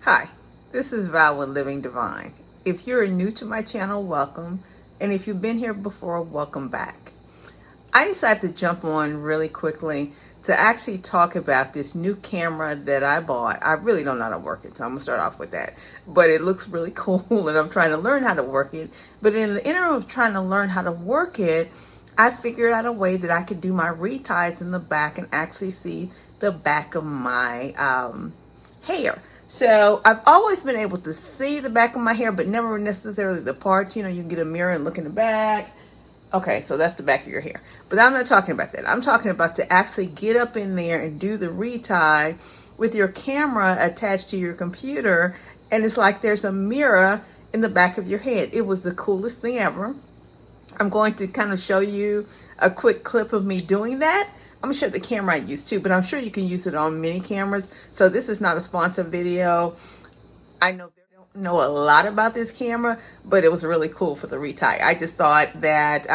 Hi, this is Val with Living Divine. If you're new to my channel, welcome. And if you've been here before, welcome back. I decided to jump on really quickly to actually talk about this new camera that I bought. I really don't know how to work it, so I'm gonna start off with that. But it looks really cool and I'm trying to learn how to work it. But in the interim of trying to learn how to work it, I figured out a way that I could do my reties in the back and actually see the back of my hair. So I've always been able to see the back of my hair, but never necessarily the parts. You know, you can get a mirror and look in the back. Okay, so that's the back of your hair. But I'm not talking about that. I'm talking about to actually get up in there and do the retie with your camera attached to your computer. And it's like there's a mirror in the back of your head. It was the coolest thing ever. I'm going to kind of show you a quick clip of me doing that. I'm gonna show the camera I use too, but I'm sure you can use it on many cameras. So this is not a sponsored video. I know they don't know a lot about this camera, but it was really cool for the retie. I just thought that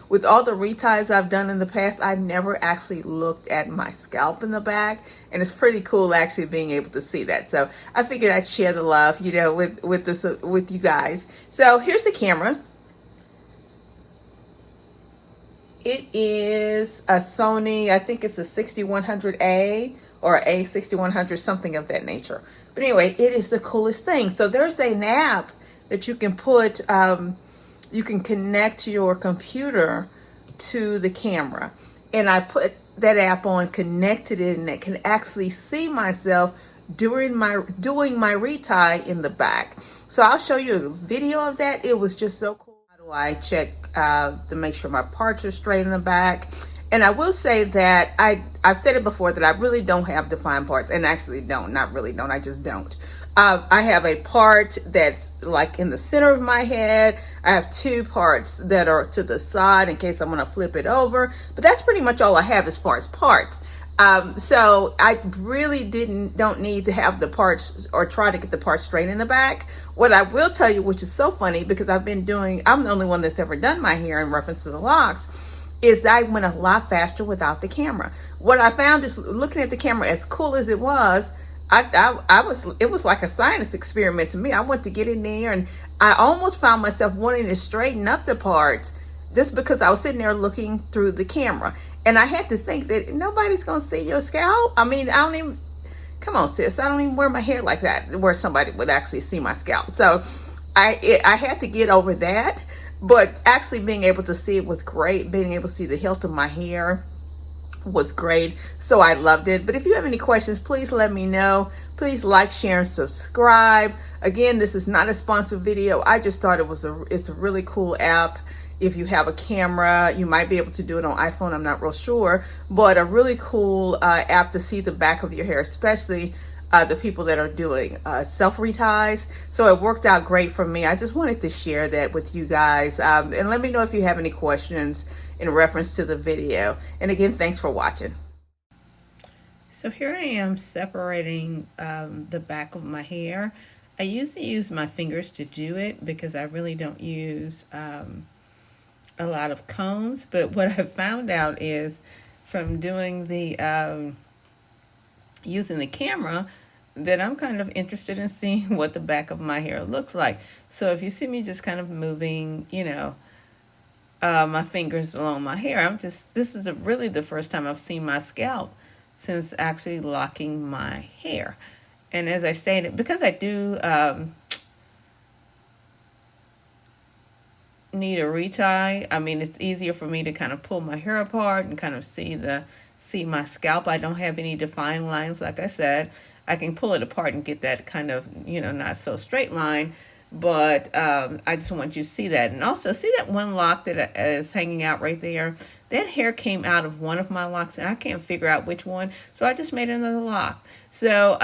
with all the reties I've done in the past, I've never actually looked at my scalp in the back, and it's pretty cool actually being able to see that. So I figured I'd share the love, you know, with you guys. So here's the camera. It is a Sony, I think it's a 6100A or A6100, something of that nature. But anyway, it is the coolest thing. So there's an app that you can put, you can connect your computer to the camera. And I put that app on, connected it, and it can actually see myself doing my retie in the back. So I'll show you a video of that. It was just so cool. I check to make sure my parts are straight in the back. And I will say that I've said it before that I really don't have defined parts, and actually don't, not really don't, I just don't. I have a part that's like in the center of my head. I have two parts that are to the side in case I'm gonna flip it over, but that's pretty much all I have as far as parts. So I really don't need to have the parts or try to get the parts straight in the back. What I will tell you, which is so funny because I'm the only one that's ever done my hair in reference to the locks, is I went a lot faster without the camera. What I found is looking at the camera, as cool as it was, it was like a science experiment to me. I went to get in there and I almost found myself wanting to straighten up the parts just because I was sitting there looking through the camera. And I had to think that nobody's gonna see your scalp. I mean, come on sis, I don't even wear my hair like that where somebody would actually see my scalp. So I had to get over that, but actually being able to see it was great. Being able to see the hilt of my hair was great. So I loved it. But if you have any questions, please let me know. Please like, share, and subscribe. Again, this is not a sponsored video. I just thought it's a really cool app. If you have a camera, you might be able to do it on iPhone. I'm not real sure, but a really cool app to see the back of your hair, especially the people that are doing self reties. So it worked out great for me. I just wanted to share that with you guys. And let me know if you have any questions in reference to the video. And again, thanks for watching. So here I am separating the back of my hair. I usually use my fingers to do it because I really don't use a lot of combs. But what I found out is from doing the using the camera that I'm kind of interested in seeing what the back of my hair looks like. So if you see me just kind of moving, you know, my fingers along my hair, this is really the first time I've seen my scalp since actually locking my hair. And as I stated, because I do need a retie, I mean, it's easier for me to kind of pull my hair apart and kind of see my scalp. I don't have any defined lines, like I said. I can pull it apart and get that kind of, you know, not so straight line, but I just want you to see that. And also see that one lock that is hanging out right there. That hair came out of one of my locks and I can't figure out which one, so I just made another lock. So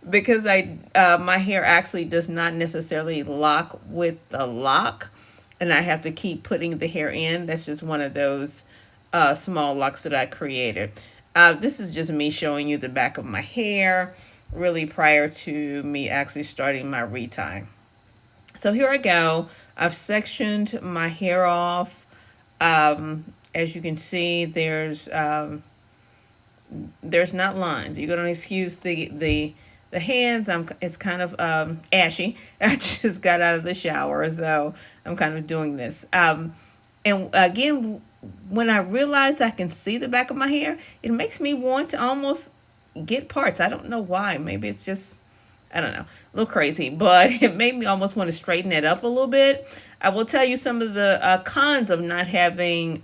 because my hair actually does not necessarily lock with the lock, and I have to keep putting the hair in. That's just one of those small locks that I created. This is just me showing you the back of my hair, really prior to me actually starting my retie. So here I go. I've sectioned my hair off. As you can see, there's not lines. You're going to excuse the The hands, it's kind of ashy. I just got out of the shower, so I'm kind of doing this. And again, when I realize I can see the back of my hair, it makes me want to almost get parts. I don't know why. Maybe it's just, I don't know, a little crazy, but it made me almost want to straighten it up a little bit. I will tell you some of the cons of not having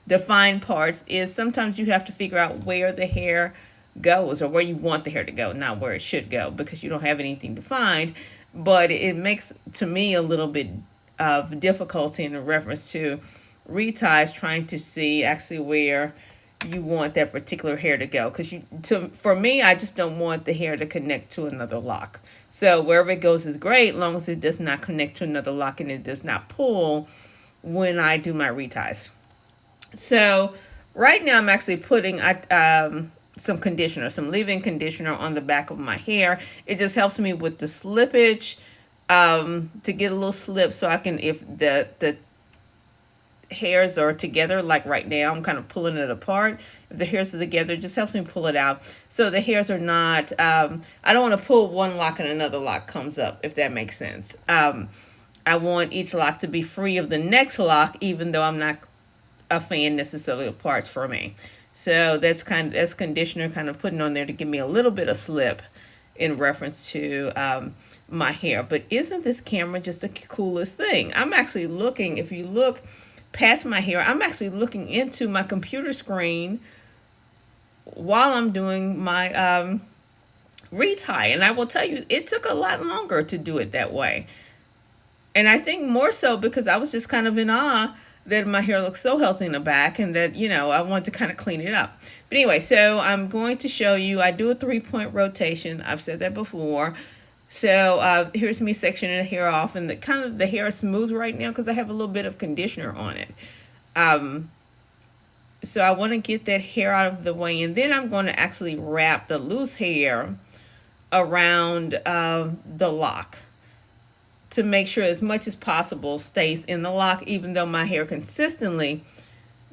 defined parts is sometimes you have to figure out where the hair goes or where you want the hair to go, not where it should go, because you don't have anything defined. But it makes, to me, a little bit of difficulty in reference to reties, trying to see actually where you want that particular hair to go, because for me, I just don't want the hair to connect to another lock. So wherever it goes is great, as long as it does not connect to another lock and it does not pull when I do my reties. So right now I'm actually putting some conditioner, some leave-in conditioner on the back of my hair. It just helps me with the slippage, to get a little slip, so I can, if the hairs are together, like right now I'm kind of pulling it apart, if the hairs are together, it just helps me pull it out so the hairs are not, I don't want to pull one lock and another lock comes up, if that makes sense. I want each lock to be free of the next lock, even though I'm not a fan necessarily of parts for me. So that's conditioner kind of putting on there to give me a little bit of slip in reference to my hair. But isn't this camera just the coolest thing? I'm actually looking, if you look past my hair, I'm actually looking into my computer screen while I'm doing my retie. And I will tell you, it took a lot longer to do it that way. And I think more so because I was just kind of in awe that my hair looks so healthy in the back, and that, I want to kind of clean it up. But anyway, so I'm going to show you, I do a 3-point rotation. I've said that before. So here's me sectioning the hair off, and the hair is smooth right now because I have a little bit of conditioner on it. So I want to get that hair out of the way, and then I'm going to actually wrap the loose hair around the lock, to make sure as much as possible stays in the lock, even though my hair consistently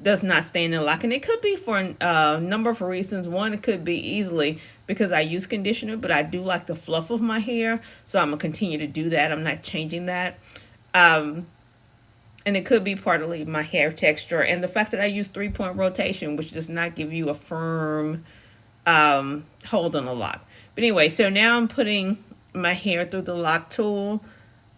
does not stay in the lock. And it could be for a number of reasons. One, it could be easily because I use conditioner, but I do like the fluff of my hair, so I'm going to continue to do that. I'm not changing that. And it could be partly my hair texture and the fact that I use 3-point rotation, which does not give you a firm hold on the lock. But anyway, so now I'm putting my hair through the lock tool.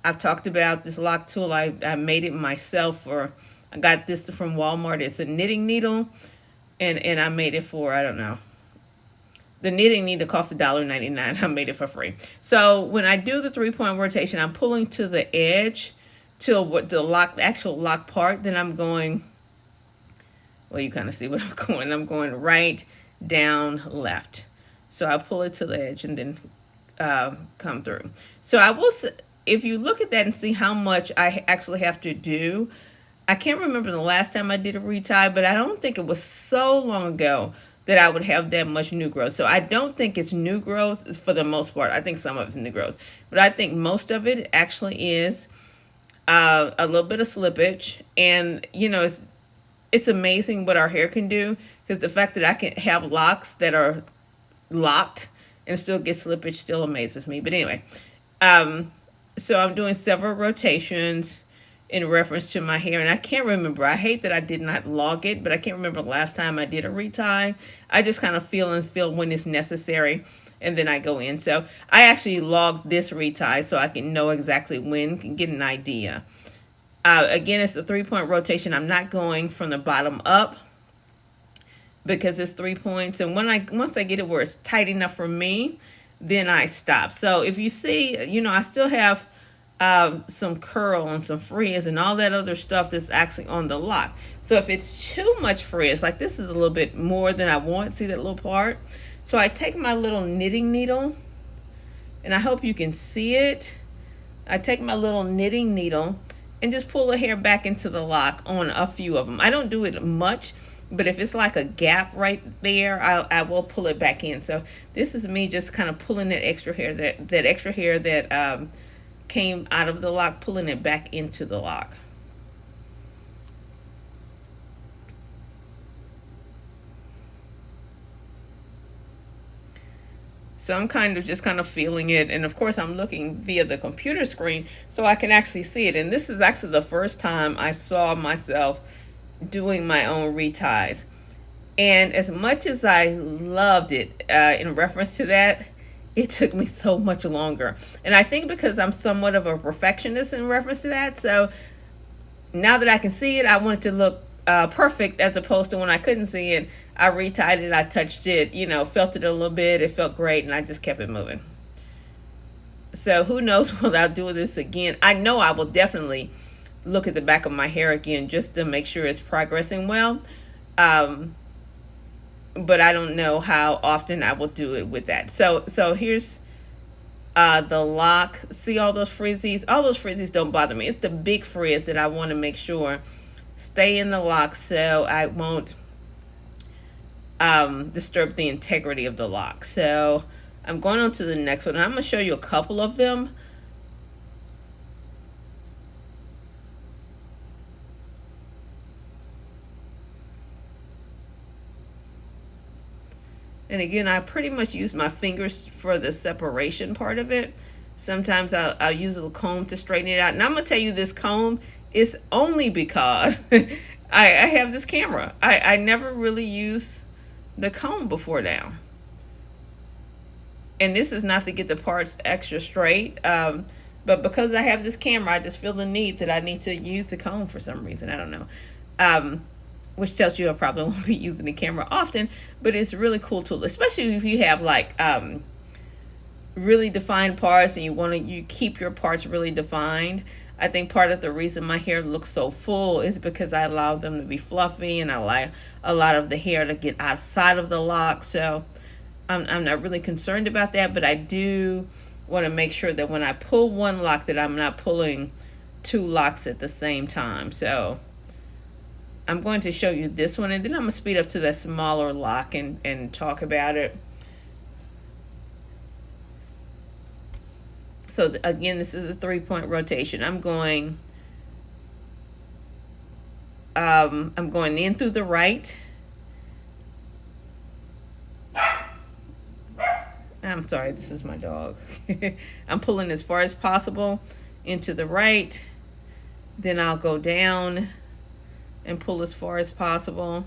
I've talked about this lock tool. I made it myself, or I got this from Walmart. It's a knitting needle, and I made it for, I don't know. The knitting needle cost $1.99. I made it for free. So when I do the 3-point rotation, I'm pulling to the edge till the actual lock part. Then I'm going, well, you kind of see what I'm going. I'm going right, down, left. So I pull it to the edge and then come through. So I will, if you look at that and see how much I actually have to do, I can't remember the last time I did a retie, but I don't think it was so long ago that I would have that much new growth. So I don't think it's new growth for the most part. I think some of it's new growth, but I think most of it actually is a little bit of slippage. And, it's amazing what our hair can do, because the fact that I can have locks that are locked and still get slippage still amazes me. But anyway, so I'm doing several rotations in reference to my hair, and I can't remember. I hate that I did not log it, but I can't remember the last time I did a retie. I just kind of feel when it's necessary, and then I go in. So I actually logged this retie so I can know exactly when, can get an idea. Again, it's a 3-point rotation. I'm not going from the bottom up because it's 3 points, and once I get it where it's tight enough for me, then I stop. So if you see, I still have some curl and some frizz and all that other stuff that's actually on the lock. So if it's too much frizz, like this is a little bit more than I want, see that little part? So I take my little knitting needle, and I hope you can see it. I take my little knitting needle and just pull the hair back into the lock on a few of them. I don't do it much, but if it's like a gap right there, I will pull it back in. So this is me just kind of pulling that extra hair that came out of the lock, pulling it back into the lock. So I'm just kind of feeling it. And of course, I'm looking via the computer screen so I can actually see it. And this is actually the first time I saw myself doing my own reties. And as much as I loved it in reference to that, it took me so much longer. And I think because I'm somewhat of a perfectionist in reference to that, so now that I can see it, I want it to look perfect, as opposed to when I couldn't see it, I retied it, I touched it, felt it a little bit, it felt great, and I just kept it moving. So who knows will I do this again. I know I will definitely look at the back of my hair again just to make sure it's progressing well. But I don't know how often I will do it with that. So here's the lock. See all those frizzies? All those frizzies don't bother me. It's the big frizz that I want to make sure stay in the lock so I won't disturb the integrity of the lock. So I'm going on to the next one. And I'm going to show you a couple of them. And again, I pretty much use my fingers for the separation part of it. Sometimes I'll use a comb to straighten it out. And I'm going to tell you, this comb is only because I have this camera. I never really used the comb before now. And this is not to get the parts extra straight. But because I have this camera, I just feel the need that I need to use the comb for some reason. I don't know. Which tells you I probably won't be using the camera often, but it's a really cool tool, especially if you have like really defined parts and you keep your parts really defined. I think part of the reason my hair looks so full is because I allow them to be fluffy, and I allow a lot of the hair to get outside of the lock. So I'm not really concerned about that, but I do want to make sure that when I pull one lock that I'm not pulling two locks at the same time. So I'm going to show you this one, and then I'm going to speed up to that smaller lock and talk about it. So again, this is a 3-point rotation. I'm going in through the right. I'm sorry, this is my dog. I'm pulling as far as possible into the right. Then I'll go down and pull as far as possible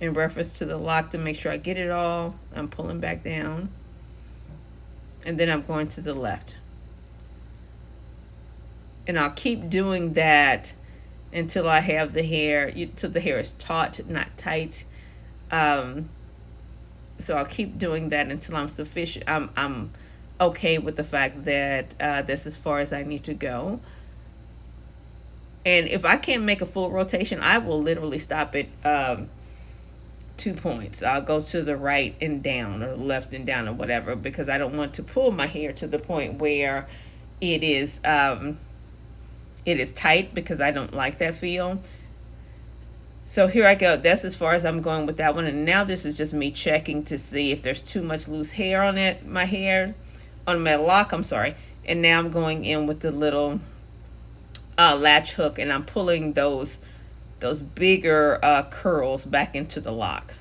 in reference to the lock to make sure I get it all. I'm pulling back down, and then I'm going to the left, and I'll keep doing that until I have the hair, till the hair is taut, not tight. So I'll keep doing that until I'm sufficient. I'm okay with the fact that that's as far as I need to go. And if I can't make a full rotation, I will literally stop at 2 points. I'll go to the right and down, or left and down, or whatever, because I don't want to pull my hair to the point where it is tight, because I don't like that feel. So here I go. That's as far as I'm going with that one. And now this is just me checking to see if there's too much loose hair on it, on my lock, I'm sorry. And now I'm going in with the little latch hook, and I'm pulling those bigger curls back into the lock.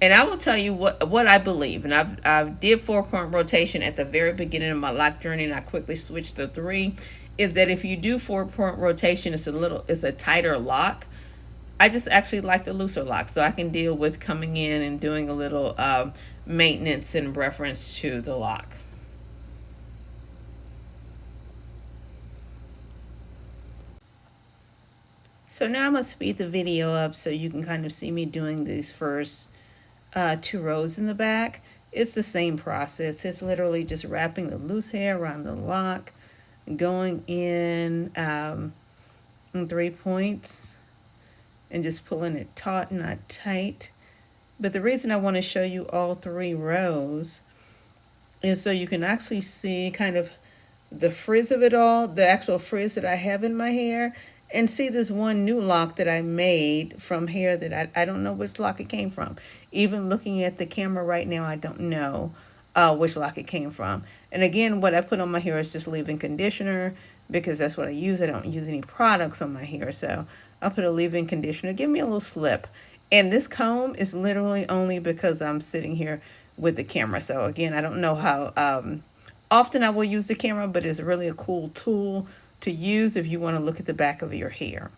And I will tell you what I believe. And I've did 4-point rotation at the very beginning of my lock journey, and I quickly switched to 3. Is that if you do 4-point rotation, it's a tighter lock. I just actually like the looser lock, so I can deal with coming in and doing a little maintenance in reference to the lock. So now I'm going to speed the video up so you can kind of see me doing these first 2 rows in the back. It's the same process. It's literally just wrapping the loose hair around the lock, going in 3 points, and just pulling it taut, not tight. But the reason I want to show you all 3 rows is so you can actually see kind of the frizz of it all, the actual frizz that I have in my hair, and see this one new lock that I made from hair that I don't know which lock it came from. Even looking at the camera right now, I don't know which lock it came from. And again, what I put on my hair is just leave-in conditioner, because that's what I use. I don't use any products on my hair, so I'll put a leave-in conditioner. Give me a little slip. And this comb is literally only because I'm sitting here with the camera. So again, I don't know how often I will use the camera, but it's really a cool tool to use if you want to look at the back of your hair.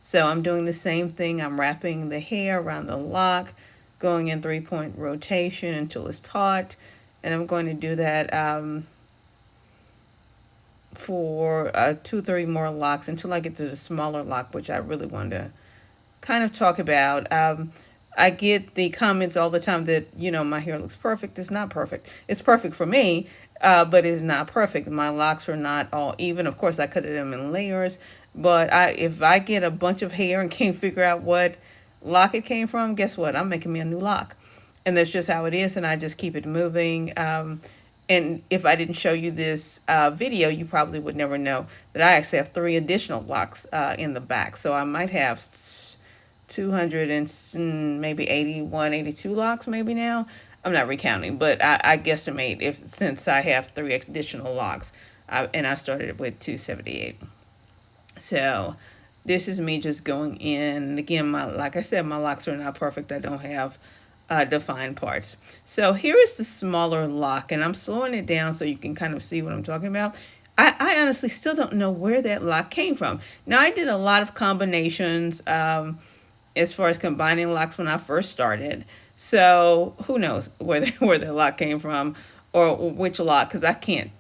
So I'm doing the same thing. I'm wrapping the hair around the lock, going in 3-point rotation until it's taut. And I'm going to do that for 2-3 more locks until I get to the smaller lock, which I really want to kind of talk about. I get the comments all the time that, my hair looks perfect. It's not perfect. It's perfect for me, but it's not perfect. My locks are not all even. Of course, I cut them in layers, but if I get a bunch of hair and can't figure out what lock it came from, guess what? I'm making me a new lock. And that's just how it is, and I just keep it moving. And if I didn't show you this video, you probably would never know that I actually have 3 additional locks in the back. So I might have 200 and maybe 81, 82 locks maybe now. I'm not recounting, but I guesstimate since I have 3 additional locks, and I started with 278. So this is me just going in. Again, like I said, my locks are not perfect. I don't have defined parts. So here is the smaller lock, and I'm slowing it down so you can kind of see what I'm talking about. I honestly still don't know where that lock came from. Now, I did a lot of combinations as far as combining locks when I first started. So who knows where the lock came from or which lock, because I can't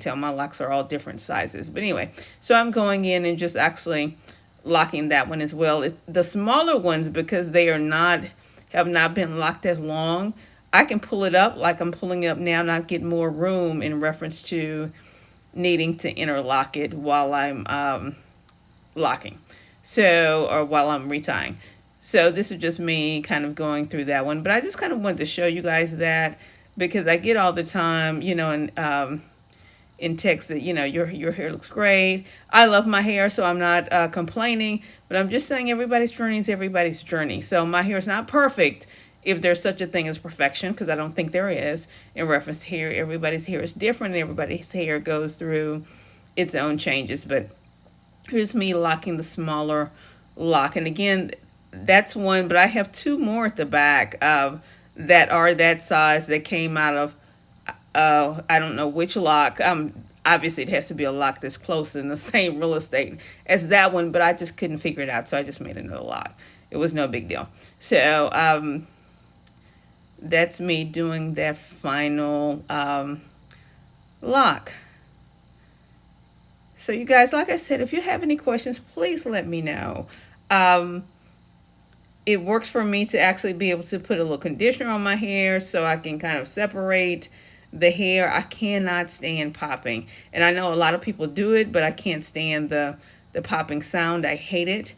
tell. My locks are all different sizes. But anyway, so I'm going in and just actually locking that one as well. The smaller ones, because they have not been locked as long, I can pull it up like I'm pulling it up now, and I get more room in reference to needing to interlock it while I'm locking. So, or while I'm retying. So this is just me kind of going through that one. But I just kind of wanted to show you guys that, because I get all the time, in text that, your hair looks great. I love my hair, so I'm not complaining. But I'm just saying everybody's journey is everybody's journey. So my hair is not perfect, if there's such a thing as perfection, because I don't think there is in reference to hair. Everybody's hair is different, and everybody's hair goes through its own changes. But here's me locking the smaller lock. And again, that's one, but I have 2 more at the back that are that size that came out of, I don't know which lock. Obviously, it has to be a lock that's close in the same real estate as that one, but I just couldn't figure it out, so I just made another lock. It was no big deal. So that's me doing that final lock. So you guys, like I said, if you have any questions, please let me know. It works for me to actually be able to put a little conditioner on my hair so I can kind of separate the hair. I cannot stand popping. And I know a lot of people do it, but I can't stand the popping sound. I hate it.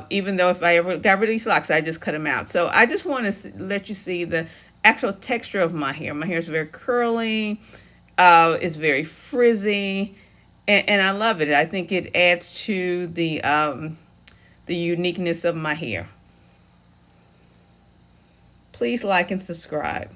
Even though if I ever got rid of these locks, I just cut them out. So I just want to let you see the actual texture of my hair. My hair is very curly. It's very frizzy. And I love it. I think it adds to the uniqueness of my hair. Please like and subscribe.